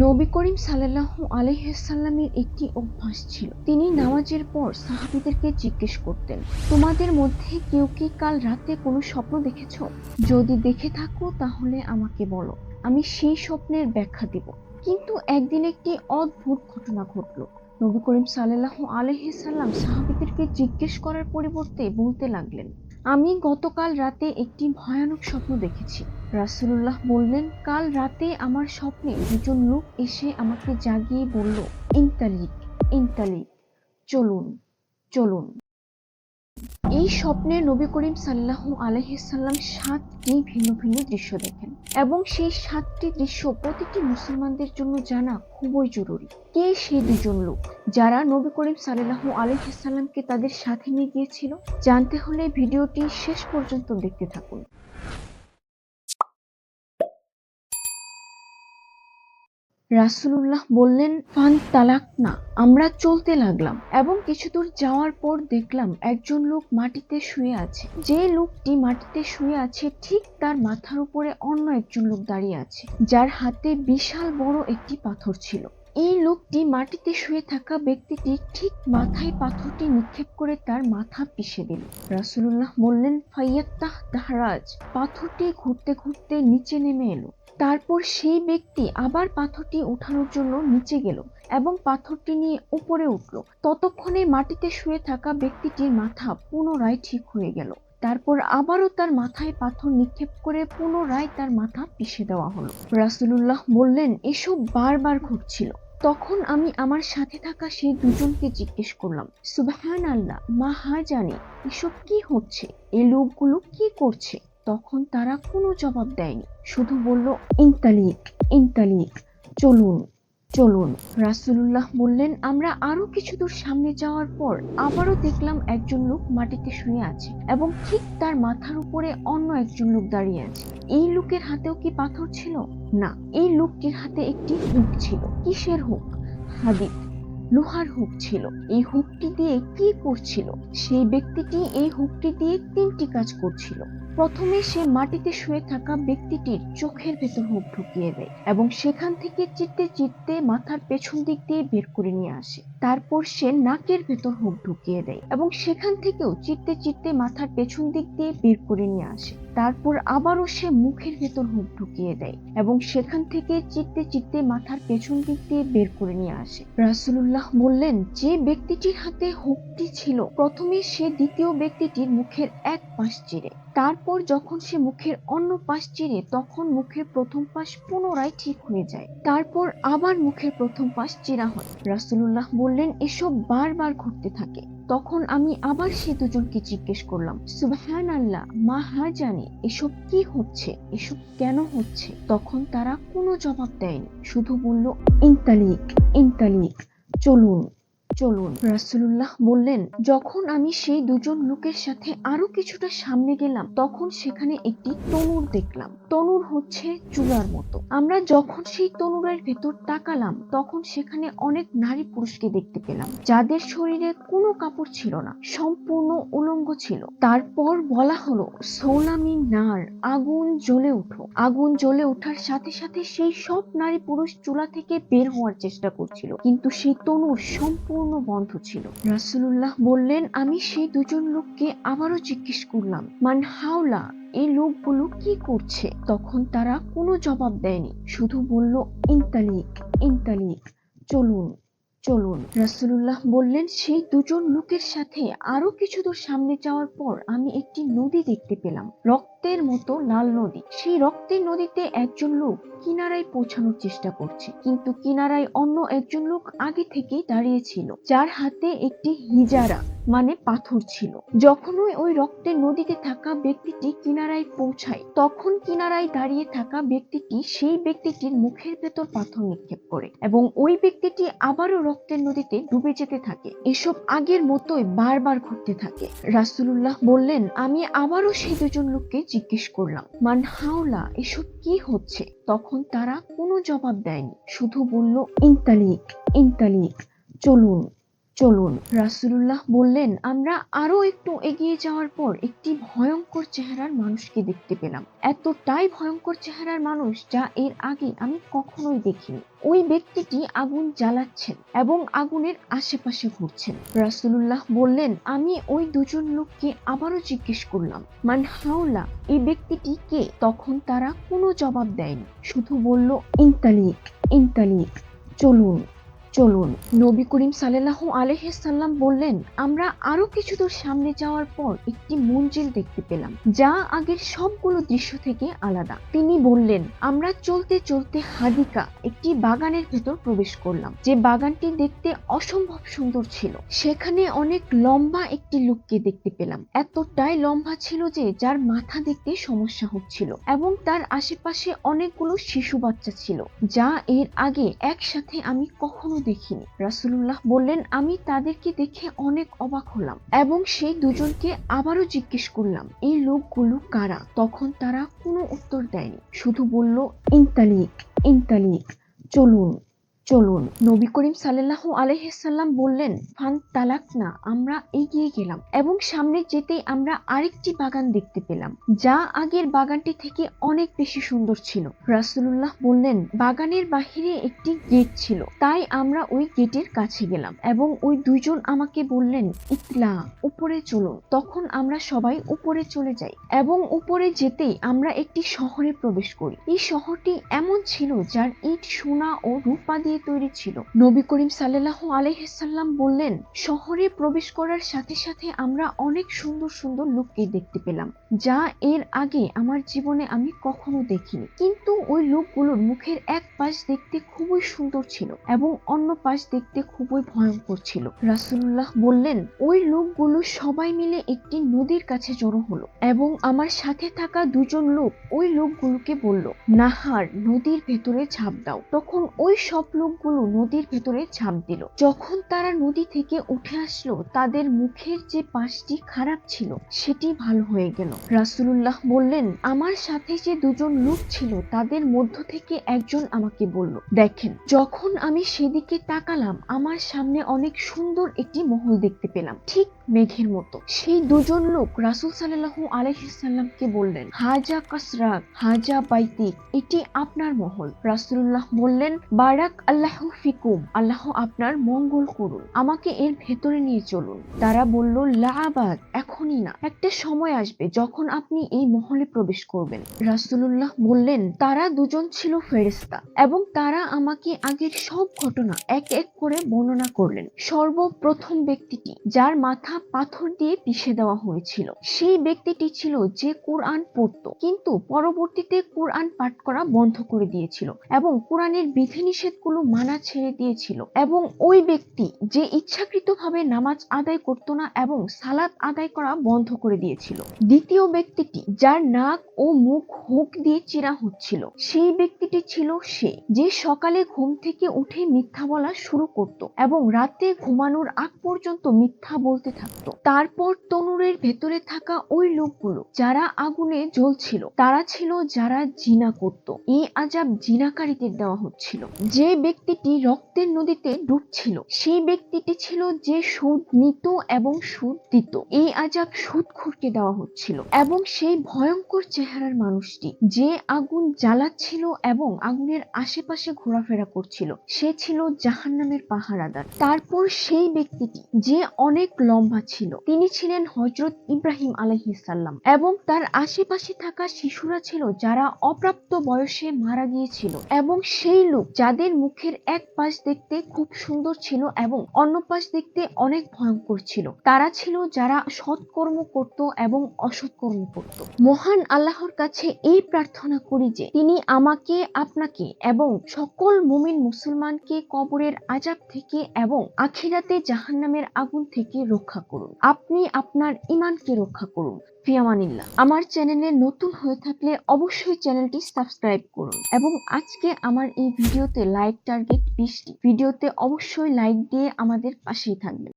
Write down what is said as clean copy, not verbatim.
নবী করিম সাল্লাল্লাহু আলাইহি সাল্লামের একটি অভ্যাস ছিল। তিনি নামাজের পর সাহাবীদেরকে জিজ্ঞেস করতেন, তোমাদের মধ্যে কেউ কি কাল রাতে কোনো স্বপ্ন দেখেছো? যদি দেখে থাকো তাহলে আমাকে বলো, আমি সেই স্বপ্নের ব্যাখ্যা দিব। কিন্তু একদিন একটি অদ্ভুত ঘটনা ঘটলো। নবী করিম সাল্লাল্লাহু আলাইহি সাল্লাম সাহাবীদেরকে জিজ্ঞেস করার পরিবর্তে বলতে লাগলেন, আমি গতকাল রাতে একটি ভয়ানক স্বপ্ন দেখেছি। রাসূলুল্লাহ বললেন, কাল রাতে আমার স্বপ্নে দুজন লোক এসে আমাকে জাগিয়ে বলল, ইনতালিক, ইনতালিক, চলুন, চলুন। এই স্বপ্নে নবী করিম সাল্লাল্লাহু আলাইহি সাল্লাম ৭টি ভিন্ন ভিন্ন দৃশ্য দেখেন এবং সেই ৭টি দৃশ্য প্রতিটি মুসলমানদের জন্য জানা খুবই জরুরি। কে সেই দুজন লোক যারা নবী করিম সাল্লাল্লাহু আলাইহি সাল্লামকে তাদের সাথে নিয়ে গিয়েছিল? জানতে হলে ভিডিওটি শেষ পর্যন্ত দেখতে থাকুন। রাসূলুল্লাহ বললেন, ফানতালাকনা, আমরা চলতে লাগলাম এবং কিছু দূর যাওয়ার পর দেখলাম একজন লোক মাটিতে শুয়ে আছে। যে লোকটি মাটিতে শুয়ে আছে ঠিক তার মাথার উপরে অন্য একজন লোক দাঁড়িয়ে আছে, যার হাতে বিশাল বড় একটি পাথর ছিল। এই লোকটি মাটিতে শুয়ে থাকা ব্যক্তিটি ঠিক মাথায় পাথরটি নিক্ষেপ করে তার মাথা পিষে দিল। রাসূলুল্লাহ বললেন, ফাইয়াত্তাহ দাহরাজ, পাথরটি ঘুরতে ঘুরতে নিচে নেমে এলো। তারপর সেই ব্যক্তি আবার পাথরটি ওঠানোর জন্য নিচে গেল এবং পাথরটি নিয়ে উপরে উঠল। ততক্ষণে মাটিতে শুয়ে থাকা ব্যক্তিটির মাথা পুনরায় ঠিক হয়ে গেল। তারপর আবারও তার মাথায় পাথর নিক্ষেপ করে পুনরায় তার মাথা পিষে দেওয়া হলো। রাসূলুল্লাহ বললেন, এসব বারবার ঘটছিল। তখন আমি আমার সাথে থাকা সেই দুজনকে জিজ্ঞেস করলাম, সুবহানাল্লাহ, মা জানি, এসব কি হচ্ছে? এই লোকগুলো কি করছে? তখন তারা কোনো জবাব দেয়নি, শুধু বলল, ইনতালিক, ইনতালিক, চলুন, চলুন। রাসূলুল্লাহ বললেন, আমরা আরো কিছু দূর সামনে যাওয়ার পর আবারও দেখলাম একজন লোক মাটিতে শুয়ে আছে এবং ঠিক তার মাথার উপরে অন্য একজন লোক দাঁড়িয়ে আছে। এই লোকের হাতেও কি পাথর ছিল? না, এই লোকটির হাতে একটি হুক ছিল। কিসের হুক? হাদিদ, লোহার হুক ছিল। এই হুকটি দিয়ে কি করছিল? সেই ব্যক্তিটি এই হুকটি দিয়ে 3টি কাজ করছিল। প্রথমে সে মাটিতে শুয়ে থাকা ব্যক্তিটির চোখের ভেতর হুক ঢুকিয়ে দেয় এবং সেখান থেকে চিৎতে চিৎতে মাথার পেছন দিক দিয়ে বের করে নিয়ে আসে। তারপর সে নাকের ভেতর হুক ঢুকিয়ে দেয় এবং সেখান থেকেও চিৎতে চিৎতে মাথার পেছন দিক দিয়ে বের করে নিয়ে আসে। তারপর আবারও সে মুখের ভেতর হুক ঢুকিয়ে দেয় এবং সেখান থেকে চিৎতে চিৎতে মাথার পেছন দিক দিয়ে বের করে নিয়ে আসে। রাসূলুল্লাহ বললেন, যে ব্যক্তিটির হাতে হুকটি ছিল প্রথমে সে দ্বিতীয় ব্যক্তিটির মুখের এক পাশ চিরে, তারপর যখন সে মুখের অন্য পাশ চিরে তখন মুখের প্রথম পাশ পুনরায় ঠিক হয়ে যায়। তারপর আবার মুখের প্রথম পাশ চিরা হয়। রাসূলুল্লাহ বললেন, এসব বারবার ঘটতে থাকে। তখন আমি আবার সে দুজনকে জিজ্ঞেস করলাম, সুবহানাল্লাহ, মা জানি, এসব কি হচ্ছে? এসব কেন হচ্ছে? তখন তারা কোনো জবাব দেয়নি, শুধু বলল, ইনতালিক, ইনতালিক, চলুন, চলুন। রাসূলুল্লাহ বললেন, যখন আমি সেই দুজন লোকের সাথে আরো কিছুটা সামনে গেলাম তখন সেখানে একটি তনুর দেখলাম। তনুর হচ্ছে চুলার মতো। আমরা যখন সেই তনুরের ভেতর তাকালাম তখন সেখানে অনেক নারী পুরুষকে দেখতে পেলাম, যাদের শরীরে কোনো কাপড় ছিল না, সম্পূর্ণ উলঙ্গ ছিল। তারপর বলা হলো, সৌলামি নার, আগুন জ্বলে উঠো। আগুন জ্বলে ওঠার সাথে সাথে সেই সব নারী পুরুষ চুলা থেকে বের হওয়ার চেষ্টা করছিল, কিন্তু সেই তনুর সম্পূর্ণ বন্ধ ছিল। রাসূলুল্লাহ বললেন, আমি সেই দুজন লোককে আবারও জিজ্ঞেস করলাম, মান হাওলা, এই লোকগুলো কি করছে? তখন তারা কোনো জবাব দেয়নি, শুধু বলল, ইনতালিক, ইনতালিক, চলুন, চলুন। রাসূলুল্লাহ বললেন, সেই দুজন লোকের সাথে আরো কিছু দূর সামনে যাওয়ার পর আমি একটি নদী দেখতে পেলাম, রক্তের মতো লাল নদী। সেই রক্তের নদীতে একজন লোক কিনারায় পৌঁছানোর চেষ্টা করছে, কিন্তু কিনারায় অন্য একজন লোক আগে থেকেই দাঁড়িয়ে ছিল, যার হাতে একটি হিজারা মানে পাথর ছিল। যখনই ওই রক্তের নদীতে থাকা ব্যক্তিটি কিনারায় পৌঁছায় তখন কিনারায় দাঁড়িয়ে থাকা ব্যক্তিটি সেই ব্যক্তিটির মুখের ভেতর পাথর নিক্ষেপ করে এবং ওই ব্যক্তিটি আবারও রক্তের নদীতে ডুবে যেতে থাকে। এসব আগের মতোই বারবার ঘটতে থাকে। রাসূলুল্লাহ বললেন, আমি আবারও সেই দুজন লোককে জিজ্ঞেস করলাম, মান হাওলা, এসব কি হচ্ছে? তখন তারা কোনো জবাব দেয়নি, শুধু বলল, ইনতালিক, ইনতালিক, চলুন, চলুন। রাসূলুল্লাহ বললেন, আমরা আরো একটু এগিয়ে যাওয়ার পর একটি ভয়ঙ্কর চেহারার মানুষকে দেখতে পেলাম। এতটাই ভয়ঙ্কর চেহারার মানুষ যা এর আগে আমি কখনোই দেখিনি। ওই ব্যক্তিটি আগুন জ্বালাচ্ছেন এবং আগুনের আশেপাশে ঘুরছেন। রাসূলুল্লাহ বললেন, আমি ওই দুজন লোককে আবারও জিজ্ঞেস করলাম, মান হাওলা, এই ব্যক্তিটি কে? তখন তারা কোনো জবাব দেয়নি, শুধু বলল, ইনতালিক, ইনতালিক, চলুন, চলুন। নবী করিম সাল্লাল্লাহু আলাইহি সাল্লাম বললেন, আমরা আরো কিছু দূর সামনে যাওয়ার পর একটি মঞ্জিল দেখতে পেলাম যা আগের সবগুলো দৃশ্য থেকে আলাদা। তিনি বললেন, আমরা চলতে চলতে হাদিকা, একটি বাগানের ভেতর প্রবেশ করলাম, যে বাগানটি দেখতে অসম্ভব সুন্দর ছিল। সেখানে অনেক লম্বা একটি লোককে দেখতে পেলাম, এতটাই লম্বা ছিল যে যার মাথা দেখতে সমস্যা হচ্ছিল এবং তার আশেপাশে অনেকগুলো শিশু বাচ্চা ছিল যা এর আগে একসাথে আমি কখনো দেখিনি। রাসূলুল্লাহ বললেন, আমি তাদেরকে দেখে অনেক অবাক হলাম এবং সেই দুজনকে আবারও জিজ্ঞেস করলাম, এই লোকগুলো কারা? তখন তারা কোনো উত্তর দেয়নি, শুধু বলল, ইনতালিক, ইনতালিক, চলুন, চলুন। নবী করিম সাল্লাল্লাহু আলাইহি সাল্লাম বললেন, ফান তালাকনা, আমরা এগিয়ে গেলাম এবং সামনে যেতেই আমরা আরেকটি বাগান দেখতে পেলাম যা আগের বাগানটি থেকে অনেক বেশি সুন্দর ছিল। রাসূলুল্লাহ বললেন, বাগানের বাহিরে একটি গেট ছিল, তাই আমরা ওই গেটের কাছে গেলাম এবং ওই দুইজন আমাকে বললেন, ইতলা, উপরে চলুন। তখন আমরা সবাই উপরে চলে যাই এবং উপরে যেতেই আমরা একটি শহরে প্রবেশ করি। এই শহরটি এমন ছিল যার ইট সোনা ও রূপা দিয়ে তৈরি ছিল। নবী করিম সাল্লাল্লাহু আলাইহি সাল্লাম বললেন, শহরে প্রবেশ করার সাথে সাথে আমরা অনেক সুন্দর সুন্দর লোককে দেখতে পেলাম যা এর আগে আমার জীবনে আমি কখনো দেখিনি। কিন্তু ওই লোকগুলোর মুখের এক পাশ দেখতে খুবই সুন্দর ছিল এবং অন্য পাশ দেখতে খুবই ভয়ঙ্কর ছিল। রাসূলুল্লাহ বললেন, ওই লোকগুলো সবাই মিলে একটি নদীর কাছে জড়ো হলো এবং আমার সাথে থাকা দুজন লোক ওই লোকগুলোকে বলল, নাহার, নদীর ভেতরে ঝাঁপ দাও। তখন ওই সব লোকগুলো নদীর ভেতরে ঝাঁপ দিল। যখন তারা নদী থেকে উঠে আসলো, তাদের মুখের যে পাশটি খারাপ ছিল সেটি ভালো হয়ে গেল। রাসূলুল্লাহ বললেন, আমার সাথে যে দুজন লোক ছিল তাদের মধ্য থেকে একজন আমাকে বলল, দেখেন। যখন আমি সেদিকে তাকালাম, আমার সামনে অনেক সুন্দর একটি মহল দেখতে পেলাম, ঠিক মেঘের মতো। সেই দুজন লোক রাসূল সাল্লাল্লাহু আলাইহি সাল্লামকে বললেন, হাজা কাসরাক, হাজা বাইতিক, এটি আপনার মহল। রাসূলুল্লাহ বললেন, বারাক আল্লাহু ফিকুম, আল্লাহ আপনার মঙ্গল করুন, আমাকে এর ভেতরে নিয়ে চলুন। তারা বলল, লা আবাদ, এখনই না, একটা সময় আসবে যখন আপনি এই মহলে প্রবেশ করবেন। রাসূলুল্লাহ বললেন, তারা দুজন ছিল ফেরেশতা এবং তারা আমাকে আগের সব ঘটনা এক এক করে বর্ণনা করলেন। সর্বপ্রথম ব্যক্তিটি যার মাথা পাথর দিয়ে পিষে দেওয়া হয়েছিল, সেই ব্যক্তিটি ছিল যে কোরআন পড়তো কিন্তু পরবর্তীতে কোরআন পাঠ করা বন্ধ করে দিয়েছিল এবং কোরআনের বিধিনিষেধগুলো মানা ছেড়ে দিয়েছিল, এবং ওই ব্যক্তি যে ইচ্ছাকৃতভাবে নামাজ আদায় করত না এবং সালাত আদায় করা বন্ধ করে দিয়েছিল। দ্বিতীয় ব্যক্তিটি যার নাক ও মুখ হুক দিয়ে চিরা হচ্ছিল, সেই ব্যক্তিটি ছিল সে যে সকালে ঘুম থেকে উঠে মিথ্যা বলা শুরু করত এবং রাতে ঘুমানোর আগ পর্যন্ত মিথ্যা বলতে থাকতো। তারপর তনুরের ভেতরে থাকা ওই লোকগুলো যারা আগুনে জ্বলছিল, তারা ছিল যারা জিনা করত। এই আযাব জিনাকারীদের দেওয়া হচ্ছিল। যে ব্যক্তিটি রক্তের নদীতে ডুবছিল, সেই ব্যক্তিটি ছিল যে সুদ নিত এবং সুদ দিত। এই আযাব সুদখোরকে দেওয়া হচ্ছিল। এবং সেই ভয়ঙ্কর চেহারার মানুষটি যে আগুন জ্বালাচ্ছিল এবং আগুনের আশেপাশে ঘোরাফেরা করছিল, সে ছিল জাহান্নামের পাহারাদার। তারপর সেই ব্যক্তিটি যে অনেক লম্বা ছিল, তিনি ছিলেন হযরত ইব্রাহিম আলাইহিস সালাম এবং তার আশেপাশে থাকা শিশুরা ছিল যারা অপ্রাপ্ত বয়সে মারা গিয়েছিল। এবং সেই লোক যাদের মুখের এক পাশ দেখতে খুব সুন্দর ছিল এবং অন্য পাশ দেখতে অনেক ভয়ঙ্কর ছিল, তারা ছিল যারা সৎকর্ম করত এবং অসৎকর্ম করত। মহান আল্লাহর কাছে এই প্রার্থনা করি যে তিনি আমাকে, আপনাকে এবং সকল মুমিন মুসলমানকে কবরের আযাব থেকে এবং আখিরাতে জাহান্নামের আগুন থেকে রক্ষা করুন। আপনি আপনার ঈমানকে রক্ষা করুন। ফিয়ামানিল্লাহ। আমার চ্যানেলে নতুন হয়ে থাকলে অবশ্যই চ্যানেলটি সাবস্ক্রাইব করুন এবং আজকে আমার এই ভিডিওতে লাইক টার্গেট 20টি। ভিডিওতে অবশ্যই লাইক দিয়ে আমাদের পাশেই থাকবেন।